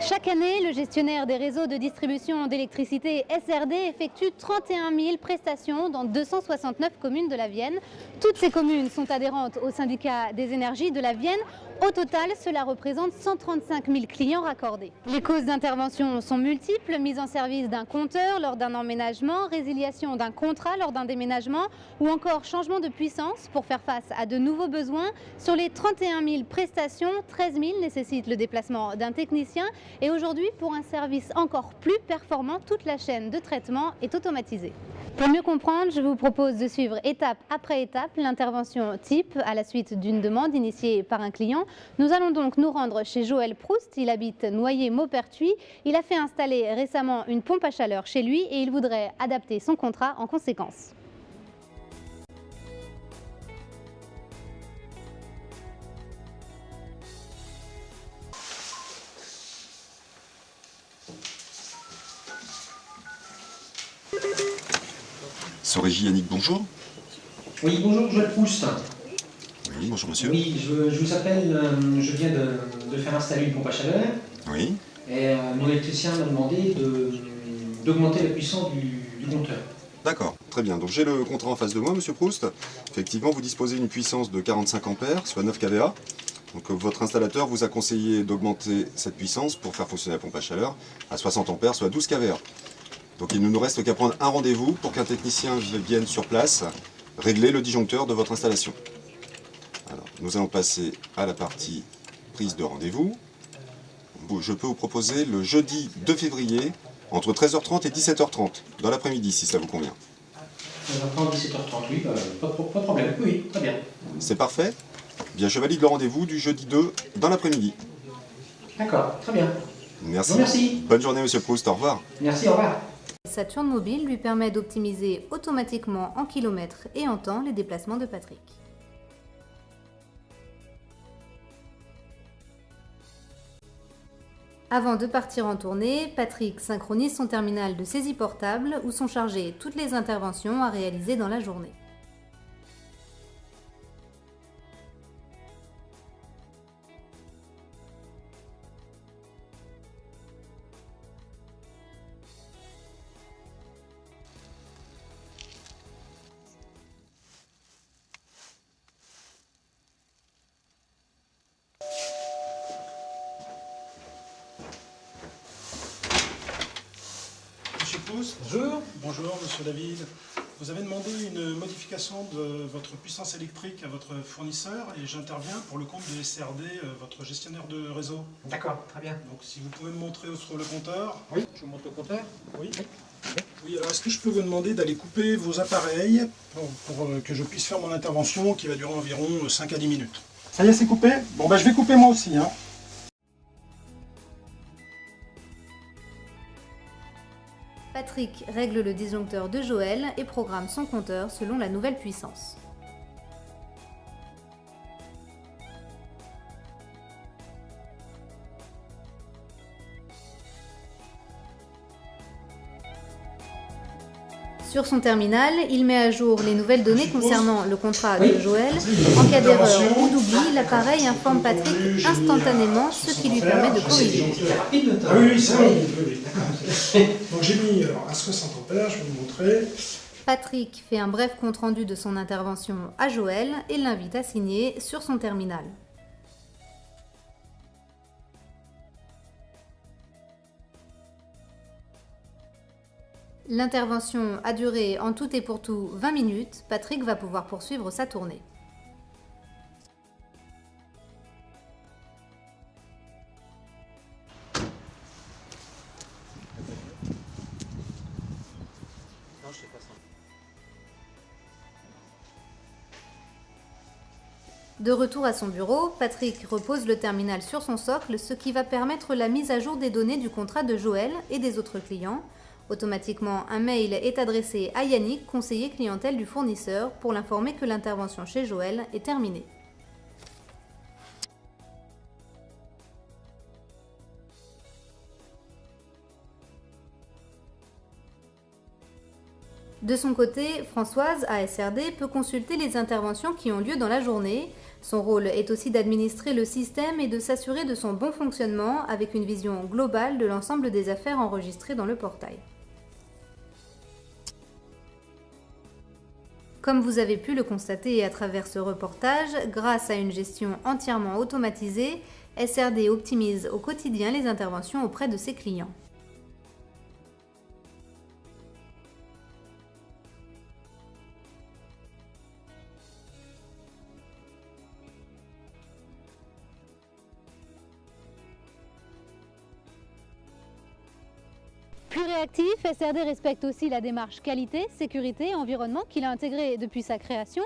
Chaque année, le gestionnaire des réseaux de distribution d'électricité SRD effectue 31 000 prestations dans 269 communes de la Vienne. Toutes ces communes sont adhérentes au syndicat des énergies de la Vienne. Au total, cela représente 135 000 clients raccordés. Les causes d'intervention sont multiples: mise en service d'un compteur lors d'un emménagement, résiliation d'un contrat lors d'un déménagement ou encore changement de puissance pour faire face à de nouveaux besoins. Sur les 31 000 prestations, 13 000 nécessitent le déplacement d'un technicien. Et aujourd'hui, pour un service encore plus performant, toute la chaîne de traitement est automatisée. Pour mieux comprendre, je vous propose de suivre étape après étape l'intervention type à la suite d'une demande initiée par un client. Nous allons donc nous rendre chez Joël Proust. Il habite Noyer-Maupertuis. Il a fait installer récemment une pompe à chaleur chez lui et il voudrait adapter son contrat en conséquence. Sorégie Yannick, bonjour. Oui, bonjour, Joël Proust. Oui, bonjour monsieur. Oui, je vous appelle, je viens de faire installer une pompe à chaleur. Oui, Et mon électricien m'a demandé d'augmenter la puissance du compteur. d'accord, très bien. Donc j'ai le contrat en face de moi, monsieur Proust. Effectivement, vous disposez d'une puissance de 45 ampères, soit 9 kVA. Donc votre installateur vous a conseillé d'augmenter cette puissance pour faire fonctionner la pompe à chaleur à 60 ampères, soit 12 kVA. Donc il ne nous reste qu'à prendre un rendez-vous pour qu'un technicien vienne sur place régler le disjoncteur de votre installation. Alors, nous allons passer à la partie prise de rendez-vous. Je peux vous proposer le jeudi 2 février entre 13h30 et 17h30 dans l'après-midi si ça vous convient. 16h30, 17h30, oui, pas de problème. Oui, très bien. C'est parfait? Bien, je valide le rendez-vous du jeudi 2 dans l'après-midi. D'accord, très bien. Merci. Merci. Bonne journée monsieur Proust, au revoir. Merci, au revoir. Saturn Mobile lui permet d'optimiser automatiquement en kilomètres et en temps les déplacements de Patrick. Avant de partir en tournée, Patrick synchronise son terminal de saisie portable où sont chargées toutes les interventions à réaliser dans la journée. Monsieur Proust. Bonjour. Bonjour, monsieur David. Vous avez demandé une modification de votre puissance électrique à votre fournisseur et j'interviens pour le compte de SRD, votre gestionnaire de réseau. D'accord, très bien. Donc si vous pouvez me montrer sur le compteur. Oui, je vous montre le compteur. Oui. Oui, alors est-ce que je peux vous demander d'aller couper vos appareils pour que je puisse faire mon intervention qui va durer environ 5 à 10 minutes. Ça y est, c'est coupé? Bon, bah je vais couper moi aussi, hein. Patrick règle le disjoncteur de Joël et programme son compteur selon la nouvelle puissance. Sur son terminal, il met à jour les nouvelles données concernant le contrat de Joël. En cas d'erreur ou d'oubli, l'appareil informe Patrick instantanément, ce qui lui permet de corriger. Ah oui, c'est vrai. Oui. Donc j'ai mis à 60 ampères, je vais vous montrer. Patrick fait un bref compte-rendu de son intervention à Joël et l'invite à signer sur son terminal. L'intervention a duré en tout et pour tout 20 minutes. Patrick va pouvoir poursuivre sa tournée. De retour à son bureau, Patrick repose le terminal sur son socle, ce qui va permettre la mise à jour des données du contrat de Joël et des autres clients. Automatiquement, un mail est adressé à Yannick, conseiller clientèle du fournisseur, pour l'informer que l'intervention chez Joël est terminée. De son côté, Françoise, à SRD, peut consulter les interventions qui ont lieu dans la journée. Son rôle est aussi d'administrer le système et de s'assurer de son bon fonctionnement avec une vision globale de l'ensemble des affaires enregistrées dans le portail. Comme vous avez pu le constater à travers ce reportage, grâce à une gestion entièrement automatisée, SRD optimise au quotidien les interventions auprès de ses clients. Plus réactif, SRD respecte aussi la démarche qualité, sécurité, environnement qu'il a intégrée depuis sa création.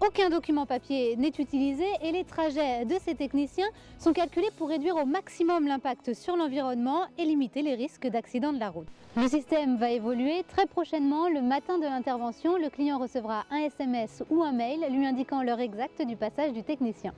Aucun document papier n'est utilisé et les trajets de ces techniciens sont calculés pour réduire au maximum l'impact sur l'environnement et limiter les risques d'accident de la route. Le système va évoluer très prochainement. Le matin de l'intervention, le client recevra un SMS ou un mail lui indiquant l'heure exacte du passage du technicien.